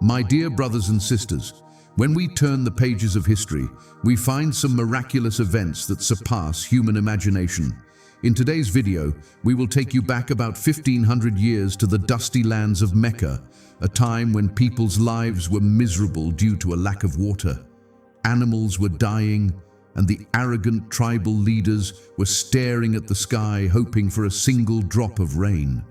My dear brothers and sisters, when we turn the pages of history, we find some miraculous events that surpass human imagination. In today's video, we will take you back about 1500 years to the dusty lands of Mecca, a time when people's lives were miserable due to a lack of water. Animals were dying, and the arrogant tribal leaders were staring at the sky, hoping for a single drop of rain.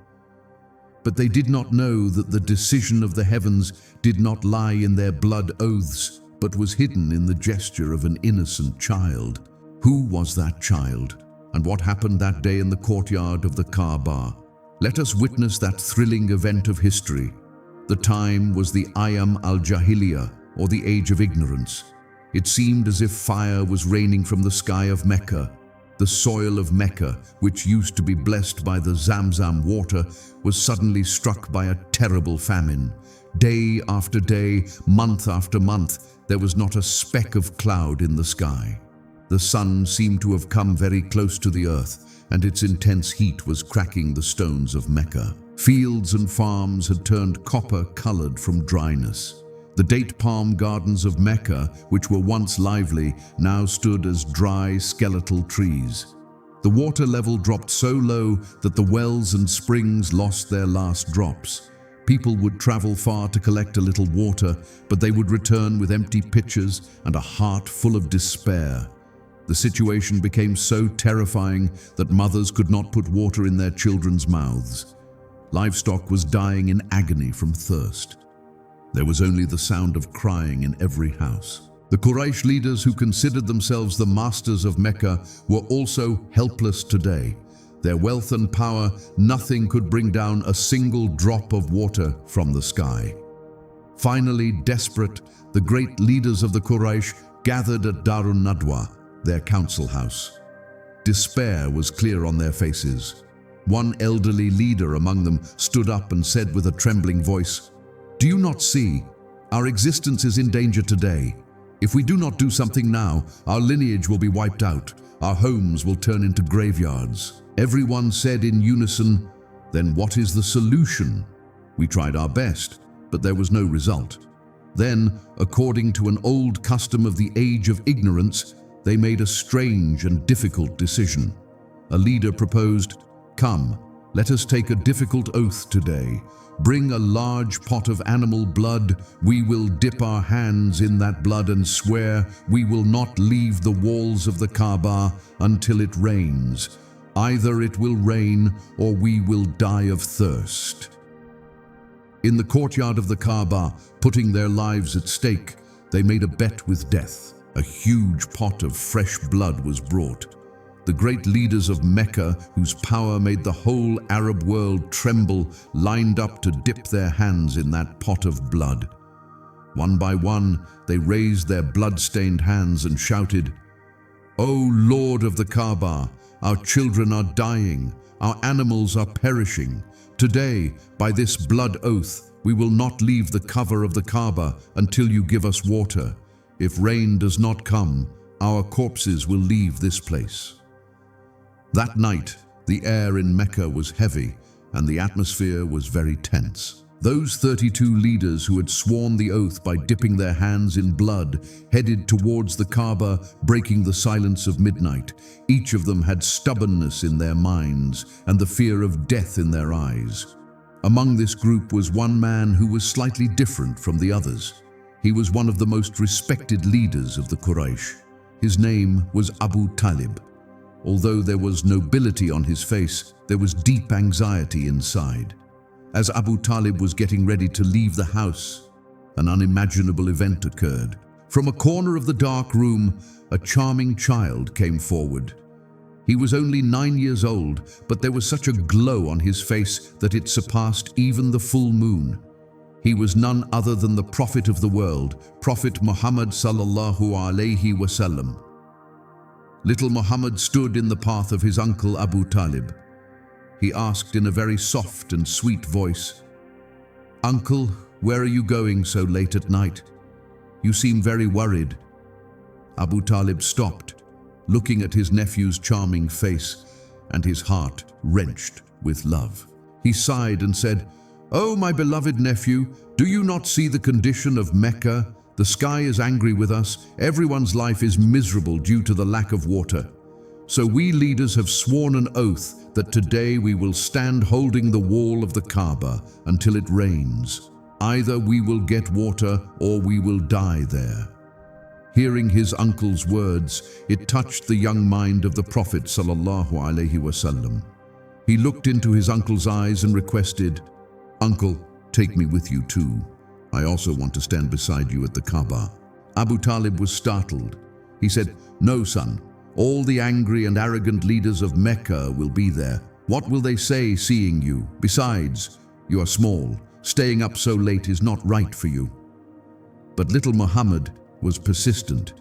But they did not know that the decision of the heavens did not lie in their blood oaths, but was hidden in the gesture of an innocent child. Who was that child? And what happened that day in the courtyard of the Kaaba? Let us witness that thrilling event of history. The time was the Ayam al-Jahiliyyah, or the Age of Ignorance. It seemed as if fire was raining from the sky of Mecca. The soil of Mecca, which used to be blessed by the Zamzam water, was suddenly struck by a terrible famine. Day after day, month after month, there was not a speck of cloud in the sky. The sun seemed to have come very close to the earth, and its intense heat was cracking the stones of Mecca. Fields and farms had turned copper-colored from dryness. The date palm gardens of Mecca, which were once lively, now stood as dry, skeletal trees. The water level dropped so low that the wells and springs lost their last drops. People would travel far to collect a little water, but they would return with empty pitchers and a heart full of despair. The situation became so terrifying that mothers could not put water in their children's mouths. Livestock was dying in agony from thirst. There was only the sound of crying in every house. The Quraysh leaders, who considered themselves the masters of Mecca, were also helpless today. Their wealth and power, nothing could bring down a single drop of water from the sky. Finally, desperate, the great leaders of the Quraysh gathered at Darun Nadwa, their council house. Despair was clear on their faces. One elderly leader among them stood up and said with a trembling voice, "Do you not see? Our existence is in danger today. If we do not do something now, our lineage will be wiped out. Our homes will turn into graveyards." Everyone said in unison, "Then what is the solution?" We tried our best, but there was no result. Then, according to an old custom of the Age of Ignorance, they made a strange and difficult decision. A leader proposed, "Come, let us take a difficult oath today. Bring a large pot of animal blood. We will dip our hands in that blood and swear we will not leave the walls of the Kaaba until it rains. Either it will rain or we will die of thirst." In the courtyard of the Kaaba, putting their lives at stake, they made a bet with death. A huge pot of fresh blood was brought. The great leaders of Mecca, whose power made the whole Arab world tremble, lined up to dip their hands in that pot of blood. One by one, they raised their blood-stained hands and shouted, "O Lord of the Kaaba, our children are dying, our animals are perishing. Today, by this blood oath, we will not leave the cover of the Kaaba until you give us water. If rain does not come, our corpses will leave this place." That night, the air in Mecca was heavy and the atmosphere was very tense. Those 32 leaders who had sworn the oath by dipping their hands in blood headed towards the Kaaba, breaking the silence of midnight. Each of them had stubbornness in their minds and the fear of death in their eyes. Among this group was one man who was slightly different from the others. He was one of the most respected leaders of the Quraysh. His name was Abu Talib. Although there was nobility on his face, there was deep anxiety inside. As Abu Talib was getting ready to leave the house, an unimaginable event occurred. From a corner of the dark room, a charming child came forward. He was only 9 years old, but there was such a glow on his face that it surpassed even the full moon. He was none other than the Prophet of the world, Prophet Muhammad sallallahu alaihi wasallam. Little Muhammad stood in the path of his uncle Abu Talib. He asked in a very soft and sweet voice, "Uncle, where are you going so late at night? You seem very worried." Abu Talib stopped, looking at his nephew's charming face, and his heart wrenched with love. He sighed and said, "Oh, my beloved nephew, do you not see the condition of Mecca? The sky is angry with us. Everyone's life is miserable due to the lack of water. So we leaders have sworn an oath that today we will stand holding the wall of the Kaaba until it rains. Either we will get water or we will die there." Hearing his uncle's words, it touched the young mind of the Prophet ﷺ. He looked into his uncle's eyes and requested, "Uncle, take me with you too. I also want to stand beside you at the Kaaba." Abu Talib was startled. He said, "No, son. All the angry and arrogant leaders of Mecca will be there. What will they say seeing you? Besides, you are small. Staying up so late is not right for you." But little Muhammad was persistent.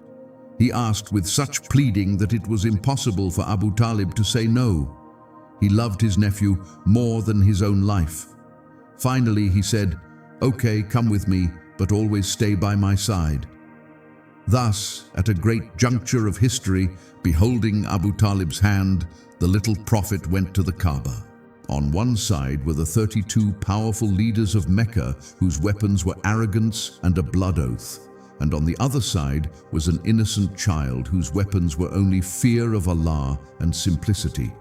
He asked with such pleading that it was impossible for Abu Talib to say no. He loved his nephew more than his own life. Finally, he said, "Okay, come with me, but always stay by my side." Thus, at a great juncture of history, beholding Abu Talib's hand, the little prophet went to the Kaaba. On one side were the 32 powerful leaders of Mecca, whose weapons were arrogance and a blood oath. And on the other side was an innocent child whose weapons were only fear of Allah and simplicity.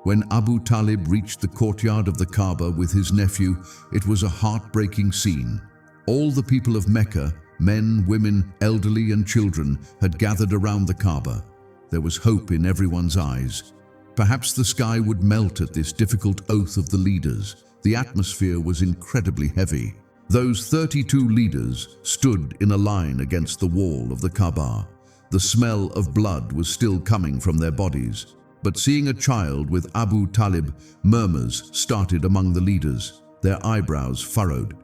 When Abu Talib reached the courtyard of the Kaaba with his nephew, it was a heartbreaking scene. All the people of Mecca, men, women, elderly and children, had gathered around the Kaaba. There was hope in everyone's eyes. Perhaps the sky would melt at this difficult oath of the leaders. The atmosphere was incredibly heavy. Those 32 leaders stood in a line against the wall of the Kaaba. The smell of blood was still coming from their bodies. But seeing a child with Abu Talib, murmurs started among the leaders, their eyebrows furrowed.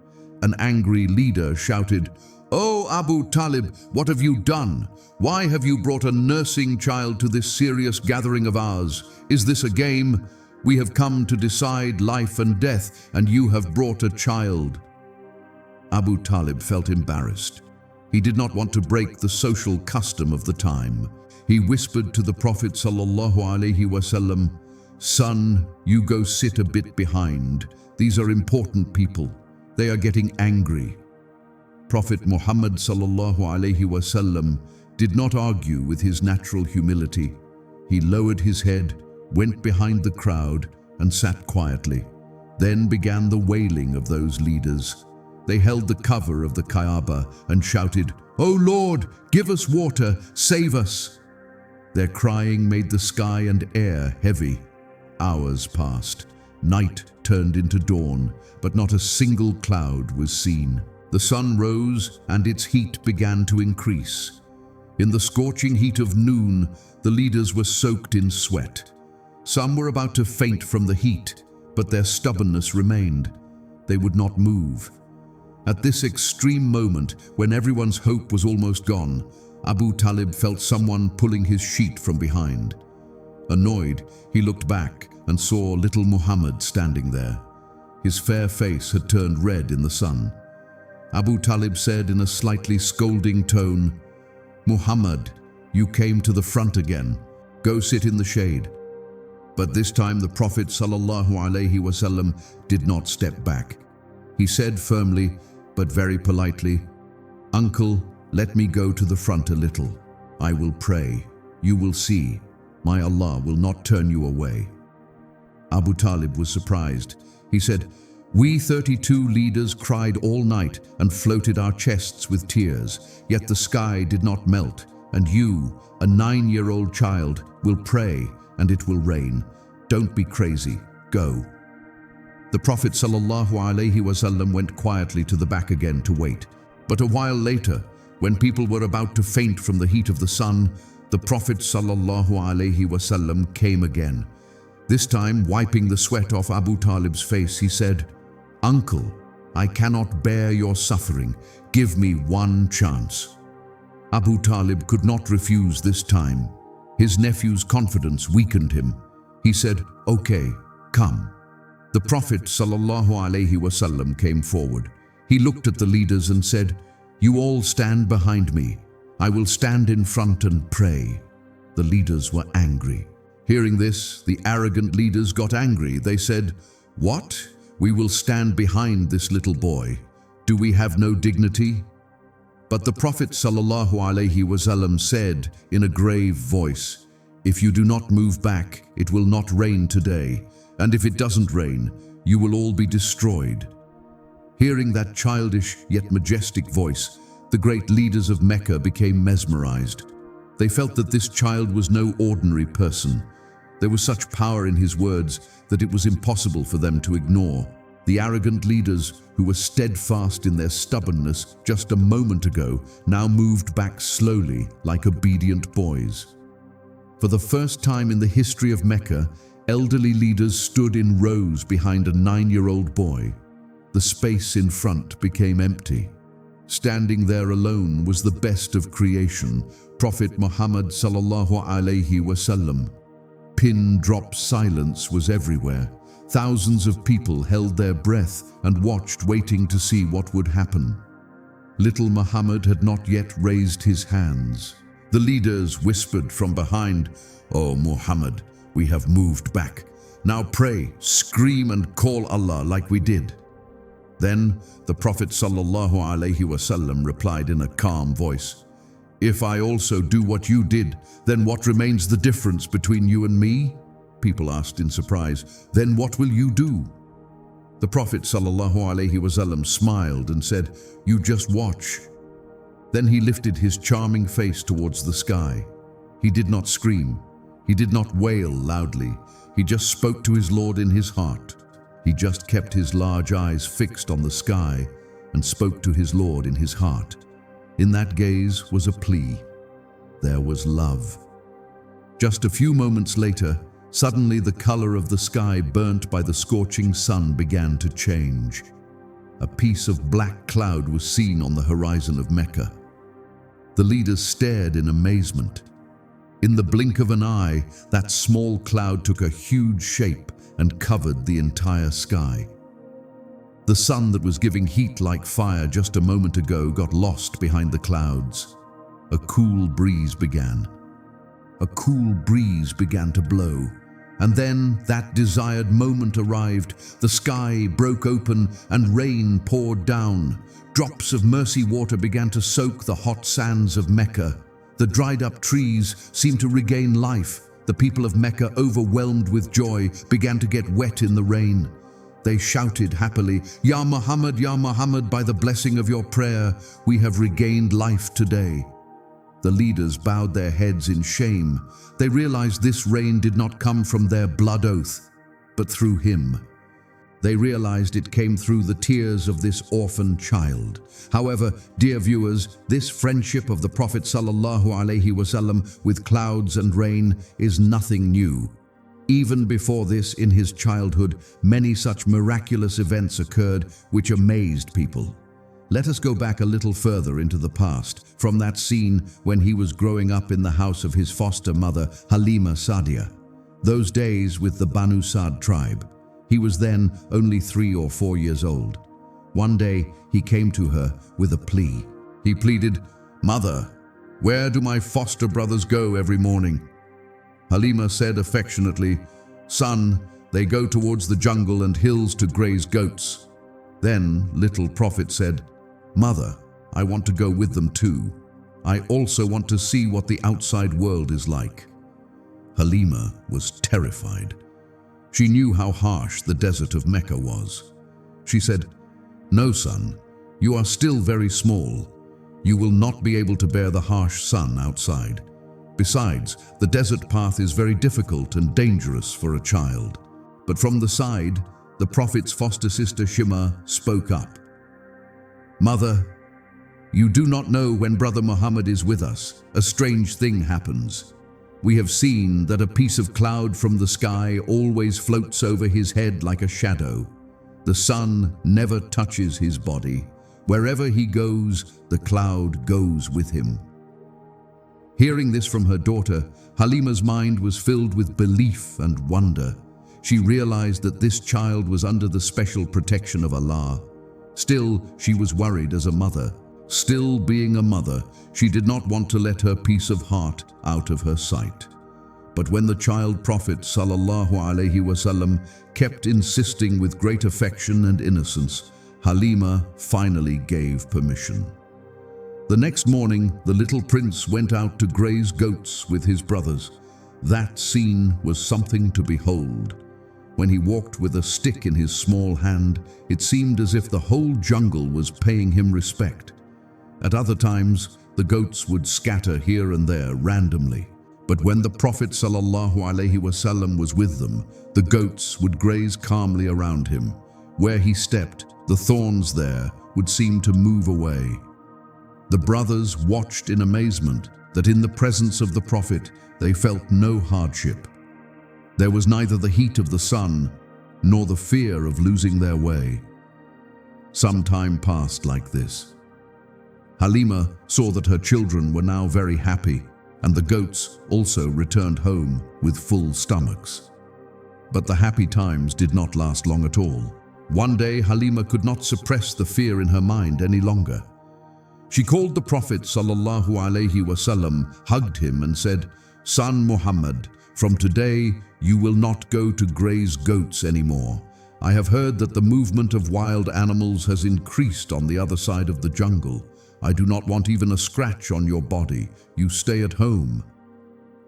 An angry leader shouted, "Oh, Abu Talib, what have you done? Why have you brought a nursing child to this serious gathering of ours? Is this a game? We have come to decide life and death, and you have brought a child." Abu Talib felt embarrassed. He did not want to break the social custom of the time. He whispered to the Prophet ﷺ, "Son, you go sit a bit behind. These are important people. They are getting angry." Prophet Muhammad ﷺ did not argue with his natural humility. He lowered his head, went behind the crowd, and sat quietly. Then began the wailing of those leaders. They held the cover of the Kaaba and shouted, "Oh Lord, give us water, save us!" Their crying made the sky and air heavy. Hours passed. Night turned into dawn, but not a single cloud was seen. The sun rose and its heat began to increase. In the scorching heat of noon, the leaders were soaked in sweat. Some were about to faint from the heat, but their stubbornness remained. They would not move. At this extreme moment, when everyone's hope was almost gone, Abu Talib felt someone pulling his sheet from behind. Annoyed, he looked back and saw little Muhammad standing there. His fair face had turned red in the sun. Abu Talib said in a slightly scolding tone, "Muhammad, you came to the front again. Go sit in the shade." But this time the Prophet ﷺ did not step back. He said firmly, but very politely, "Uncle, let me go to the front a little. I will pray. You will see. My Allah will not turn you away." Abu Talib was surprised. He said, "We 32 leaders cried all night and floated our chests with tears, yet the sky did not melt, and you, a 9-year-old child, will pray and it will rain. Don't be crazy. Go." The Prophet ﷺ went quietly to the back again to wait. But a while later, when people were about to faint from the heat of the sun, the Prophet ﷺ came again. This time, wiping the sweat off Abu Talib's face, he said, "Uncle, I cannot bear your suffering. Give me one chance." Abu Talib could not refuse this time. His nephew's confidence weakened him. He said, "Okay, come." The Prophet ﷺ came forward. He looked at the leaders and said, "You all stand behind me. I will stand in front and pray." The leaders were angry. Hearing this, the arrogant leaders got angry. They said, "What? "We will stand behind this little boy. Do we have no dignity?" But the Prophet ﷺ said in a grave voice, "If you do not move back, it will not rain today, and if it doesn't rain, you will all be destroyed." Hearing that childish yet majestic voice, the great leaders of Mecca became mesmerized. They felt that this child was no ordinary person. There was such power in his words that it was impossible for them to ignore. The arrogant leaders, who were steadfast in their stubbornness just a moment ago, now moved back slowly like obedient boys. For the first time in the history of Mecca, elderly leaders stood in rows behind a 9-year-old boy. The space in front became empty. Standing there alone was the best of creation, Prophet Muhammad ﷺ. Pin-drop silence was everywhere. Thousands of people held their breath and watched, waiting to see what would happen. Little Muhammad had not yet raised his hands. The leaders whispered from behind, "Oh Muhammad, we have moved back. Now pray, scream and call Allah like we did." Then the Prophet ﷺ replied in a calm voice, "If I also do what you did, then what remains the difference between you and me?" People asked in surprise, "Then what will you do?" The Prophet ﷺ smiled and said, "You just watch." Then he lifted his charming face towards the sky. He did not scream. He did not wail loudly. He just spoke to his Lord in his heart. He just kept his large eyes fixed on the sky and spoke to his Lord in his heart. In that gaze was a plea. There was love. Just a few moments later, suddenly the color of the sky burnt by the scorching sun began to change. A piece of black cloud was seen on the horizon of Mecca. The leaders stared in amazement. In the blink of an eye, that small cloud took a huge shape and covered the entire sky. The sun that was giving heat like fire just a moment ago got lost behind the clouds. A cool breeze began. A cool breeze began to blow. And then that desired moment arrived. The sky broke open and rain poured down. Drops of mercy water began to soak the hot sands of Mecca. The dried up trees seemed to regain life. The people of Mecca, overwhelmed with joy, began to get wet in the rain. They shouted happily, "Ya Muhammad, Ya Muhammad, by the blessing of your prayer, we have regained life today." The leaders bowed their heads in shame. They realized this rain did not come from their blood oath, but through him. They realized it came through the tears of this orphan child. However, dear viewers, this friendship of the Prophet ﷺ with clouds and rain is nothing new. Even before this, in his childhood, many such miraculous events occurred which amazed people. Let us go back a little further into the past, from that scene when he was growing up in the house of his foster mother, Halima Sadia. Those days with the Banu Sad tribe. He was then only 3 or 4 years old. One day, he came to her with a plea. He pleaded, "Mother, where do my foster brothers go every morning?" Halima said affectionately, "Son, they go towards the jungle and hills to graze goats." Then little Prophet said, "Mother, I want to go with them too. I also want to see what the outside world is like." Halima was terrified. She knew how harsh the desert of Mecca was. She said, "No, son, you are still very small. You will not be able to bear the harsh sun outside. Besides, the desert path is very difficult and dangerous for a child." But from the side, the Prophet's foster sister Shima spoke up. "Mother, you do not know when Brother Muhammad is with us, a strange thing happens. We have seen that a piece of cloud from the sky always floats over his head like a shadow. The sun never touches his body. Wherever he goes, the cloud goes with him." Hearing this from her daughter, Halima's mind was filled with belief and wonder. She realized that this child was under the special protection of Allah. Still, she was worried as a mother. Still being a mother, she did not want to let her peace of heart out of her sight. But when the child Prophet ﷺ kept insisting with great affection and innocence, Halima finally gave permission. The next morning, the little prince went out to graze goats with his brothers. That scene was something to behold. When he walked with a stick in his small hand, it seemed as if the whole jungle was paying him respect. At other times, the goats would scatter here and there randomly. But when the Prophet ﷺ was with them, the goats would graze calmly around him. Where he stepped, the thorns there would seem to move away. The brothers watched in amazement that in the presence of the Prophet, they felt no hardship. There was neither the heat of the sun nor the fear of losing their way. Some time passed like this. Halima saw that her children were now very happy, and the goats also returned home with full stomachs. But the happy times did not last long at all. One day, Halima could not suppress the fear in her mind any longer. She called the Prophet ﷺ, hugged him and said, "Son Muhammad, from today you will not go to graze goats anymore. I have heard that the movement of wild animals has increased on the other side of the jungle. I do not want even a scratch on your body. You stay at home."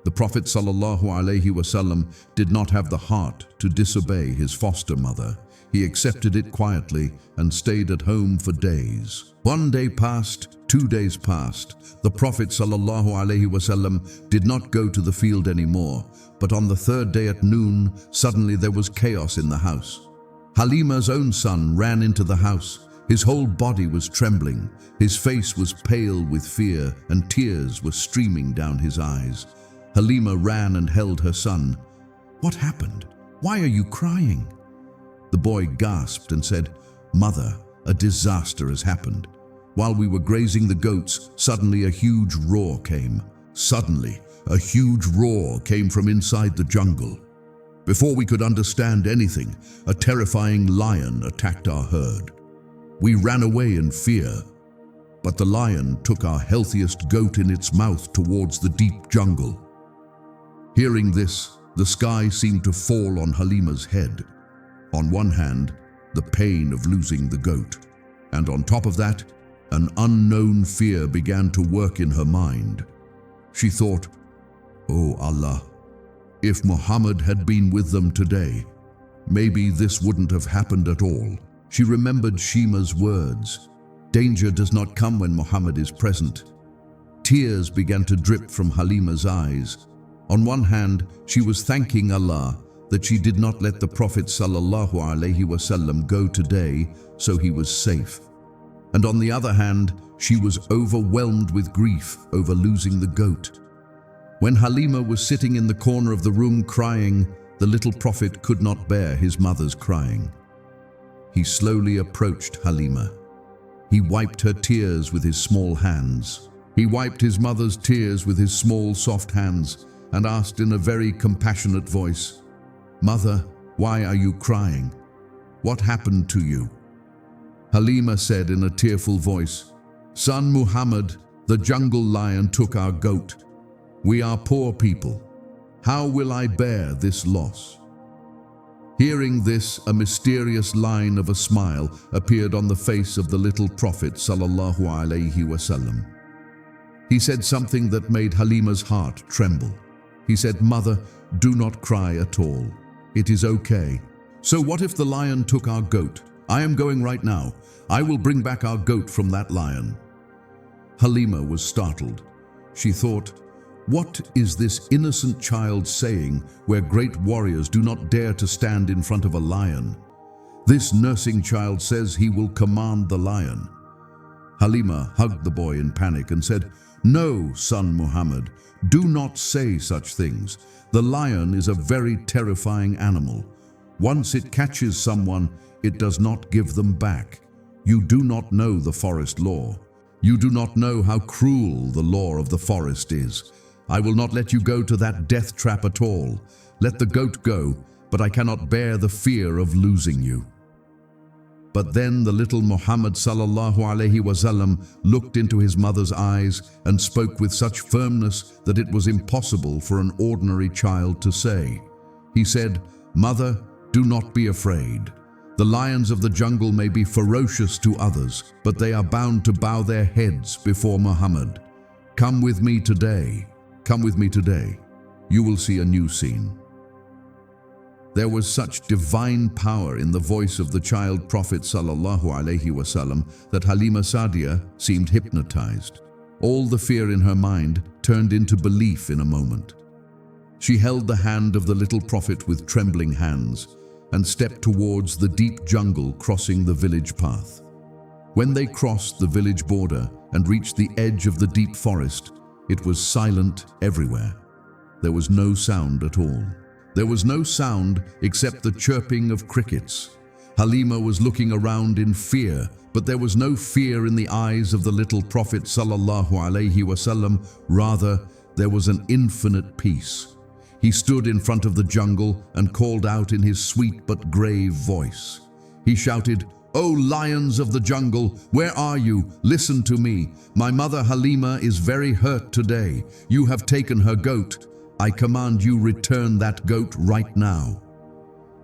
The Prophet ﷺ did not have the heart to disobey his foster mother. He accepted it quietly and stayed at home for days. One day passed, 2 days passed. The Prophet ﷺ did not go to the field anymore, but on the 3rd day at noon, suddenly there was chaos in the house. Halima's own son ran into the house. His whole body was trembling. His face was pale with fear, and tears were streaming down his eyes. Halima ran and held her son. "What happened? Why are you crying?" The boy gasped and said, "Mother, a disaster has happened. While we were grazing the goats, suddenly a huge roar came. Suddenly, a huge roar came from inside the jungle. Before we could understand anything, a terrifying lion attacked our herd. We ran away in fear, but the lion took our healthiest goat in its mouth towards the deep jungle." Hearing this, the sky seemed to fall on Halima's head. On one hand, the pain of losing the goat, and on top of that, an unknown fear began to work in her mind. She thought, "Oh Allah, if Muhammad had been with them today, maybe this wouldn't have happened at all." She remembered Shima's words, "Danger does not come when Muhammad is present." Tears began to drip from Halima's eyes. On one hand, she was thanking Allah that she did not let the Prophet ﷺ go today, so he was safe. And on the other hand, she was overwhelmed with grief over losing the goat. When Halima was sitting in the corner of the room crying, the little Prophet could not bear his mother's crying. He slowly approached Halima. He wiped her tears with his small hands. He wiped his mother's tears with his small, soft hands and asked in a very compassionate voice, "Mother, why are you crying? What happened to you?" Halima said in a tearful voice, "Son Muhammad, the jungle lion took our goat. We are poor people. How will I bear this loss?" Hearing this, a mysterious line of a smile appeared on the face of the little Prophet ﷺ. He said something that made Halima's heart tremble. He said, "Mother, do not cry at all. It is okay. So what if the lion took our goat? I am going right now. I will bring back our goat from that lion." Halima was startled. She thought, "What is this innocent child saying where great warriors do not dare to stand in front of a lion? This nursing child says he will command the lion." Halima hugged the boy in panic and said, "No, son Muhammad, do not say such things. The lion is a very terrifying animal. Once it catches someone, it does not give them back. You do not know the forest law. You do not know how cruel the law of the forest is. I will not let you go to that death trap at all. Let the goat go, but I cannot bear the fear of losing you." But then the little Muhammad sallallahu alaihi wasallam looked into his mother's eyes and spoke with such firmness that it was impossible for an ordinary child to say. He said, "Mother, do not be afraid. The lions of the jungle may be ferocious to others, but they are bound to bow their heads before Muhammad. Come with me today. Come with me today. You will see a new scene." There was such divine power in the voice of the child Prophet sallallahu alaihi wasallam that Halima Sadia seemed hypnotized. All the fear in her mind turned into belief in a moment. She held the hand of the little Prophet with trembling hands and stepped towards the deep jungle, crossing the village path. When they crossed the village border and reached the edge of the deep forest, it was silent everywhere. There was no sound at all. There was no sound except the chirping of crickets. Halima was looking around in fear, but there was no fear in the eyes of the little Prophet sallallahu alaihi wasallam. Rather, there was an infinite peace. He stood in front of the jungle and called out in his sweet but grave voice. He shouted, "O lions of the jungle, where are you? Listen to me. My mother Halima is very hurt today. You have taken her goat. I command you return that goat right now."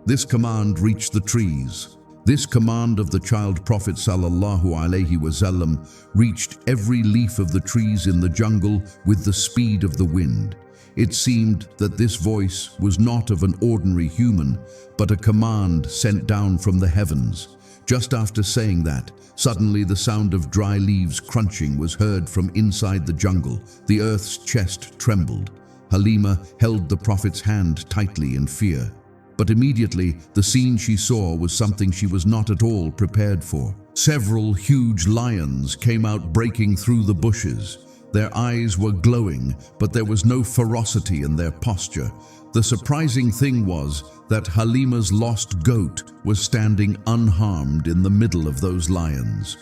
This command reached the trees. This command of the child Prophet sallallahu alaihi wasallam reached every leaf of the trees in the jungle with the speed of the wind. It seemed that this voice was not of an ordinary human, but a command sent down from the heavens. Just after saying that, suddenly the sound of dry leaves crunching was heard from inside the jungle. The earth's chest trembled. Halima held the Prophet's hand tightly in fear. But immediately, the scene she saw was something she was not at all prepared for. Several huge lions came out breaking through the bushes. Their eyes were glowing, but there was no ferocity in their posture. The surprising thing was that Halima's lost goat was standing unharmed in the middle of those lions.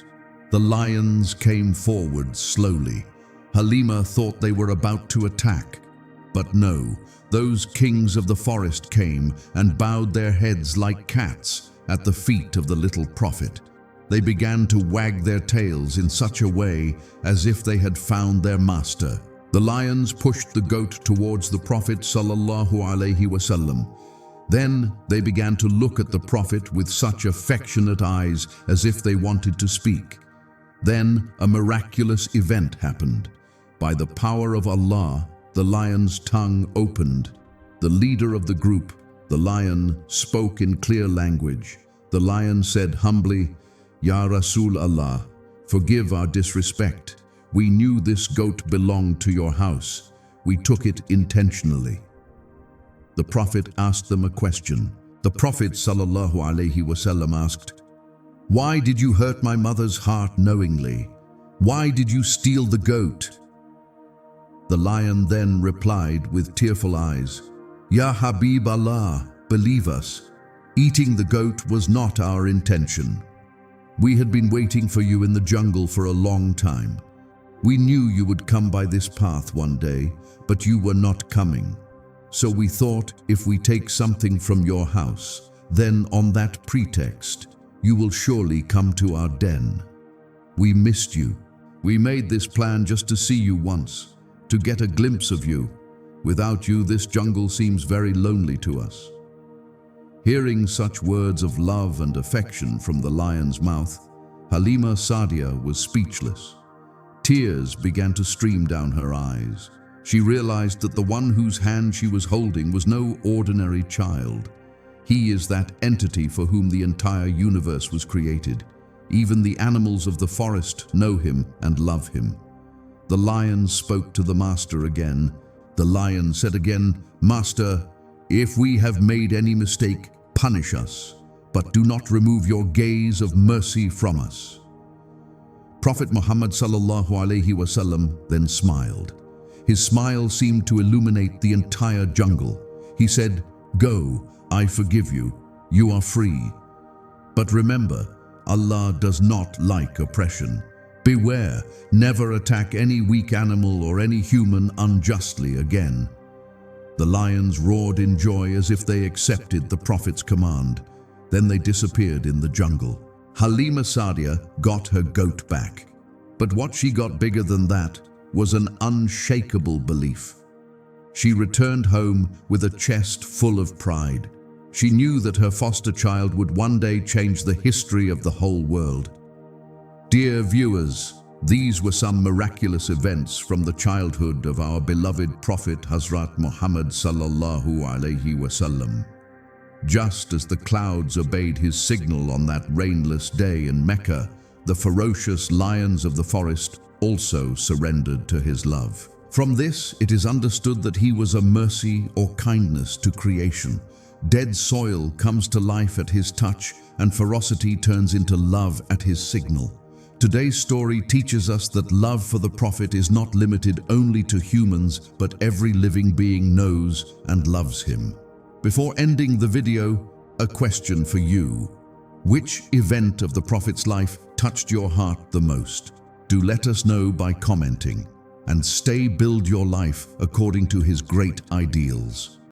The lions came forward slowly. Halima thought they were about to attack. But no, those kings of the forest came and bowed their heads like cats at the feet of the little Prophet. They began to wag their tails in such a way as if they had found their master. The lions pushed the goat towards the Prophet sallallahu alaihi wasallam. Then they began to look at the Prophet with such affectionate eyes as if they wanted to speak. Then a miraculous event happened. By the power of Allah, the lion's tongue opened. The leader of the group, the lion, spoke in clear language. The lion said humbly, "Ya Rasul Allah, forgive our disrespect. We knew this goat belonged to your house. We took it intentionally." The Prophet asked them a question. The Prophet sallallahu alaihi wasallam asked, "Why did you hurt my mother's heart knowingly? Why did you steal the goat?" The lion then replied with tearful eyes, "Ya Habib Allah, believe us. Eating the goat was not our intention. We had been waiting for you in the jungle for a long time. We knew you would come by this path one day, but you were not coming. So we thought if we take something from your house, then on that pretext, you will surely come to our den. We missed you. We made this plan just to see you once, to get a glimpse of you. Without you, this jungle seems very lonely to us." Hearing such words of love and affection from the lion's mouth, Halima Sadia was speechless. Tears began to stream down her eyes. She realized that the one whose hand she was holding was no ordinary child. He is that entity for whom the entire universe was created. Even the animals of the forest know him and love him. The lion spoke to the master again. The lion said again, "Master, if we have made any mistake, punish us, but do not remove your gaze of mercy from us." Prophet Muhammad sallallahu alaihi wasallam then smiled. His smile seemed to illuminate the entire jungle. He said, "Go, I forgive you. You are free. But remember, Allah does not like oppression. Beware, never attack any weak animal or any human unjustly again." The lions roared in joy as if they accepted the Prophet's command. Then they disappeared in the jungle. Halima Sadia got her goat back. But what she got bigger than that was an unshakable belief. She returned home with a chest full of pride. She knew that her foster child would one day change the history of the whole world. Dear viewers, these were some miraculous events from the childhood of our beloved Prophet Hazrat Muhammad sallallahu alaihi wasallam. Just as the clouds obeyed his signal on that rainless day in Mecca, the ferocious lions of the forest also surrendered to his love. From this, it is understood that he was a mercy or kindness to creation. Dead soil comes to life at his touch, and ferocity turns into love at his signal. Today's story teaches us that love for the Prophet is not limited only to humans, but every living being knows and loves him. Before ending the video, a question for you. Which event of the Prophet's life touched your heart the most? Do let us know by commenting. And build your life according to his great ideals.